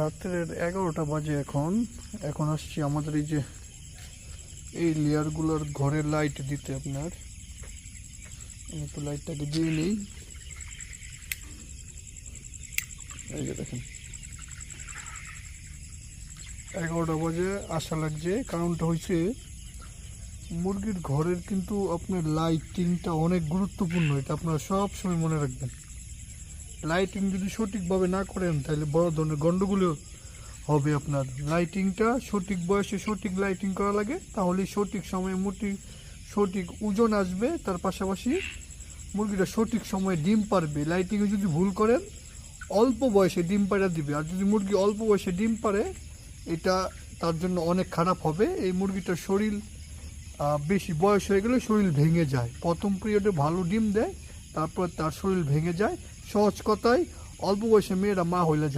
রাত্রের 11টা বাজে এখন। এখন আসছি আমাদের এই লেয়ারগুলোর ঘরের লাইট দিতে। আপনার আমি একটু লাইটটাকে দিয়ে নিই। এই যে দেখেন 11টা বাজে আসা লাগছে। কারণটা হচ্ছে মুরগির ঘরের কিন্তু আপনার লাইটিংটা অনেক গুরুত্বপূর্ণ। এটা আপনারা সব সময় মনে রাখবেন। লাইটিং যদি সঠিকভাবে না করেন তাহলে বড় ধরনের গন্ডগোলও হবে। আপনার লাইটিংটা সঠিক বয়সে সঠিক লাইটিং করা লাগে, তাহলে সঠিক সময়ে মুরগি সঠিক ওজন আসবে। তার পাশাপাশি মুরগিটা সঠিক সময়ে ডিম পারবে। লাইটিংয়ে যদি ভুল করেন অল্প বয়সে ডিম পাড়া দিবে, আর যদি মুরগি অল্প বয়সে ডিম পারে এটা তার জন্য অনেক খারাপ হবে। এই মুরগিটার শরীর বেশি বয়স হয়ে গেলে শরীর ভেঙে যায়। প্রথম পিরিয়ডে ভালো ডিম দেয়, তারপর তার শরীর ভেঙে যায়। সহজ কথায় অল্প বয়সে মেয়েরা মা হইলে যাও।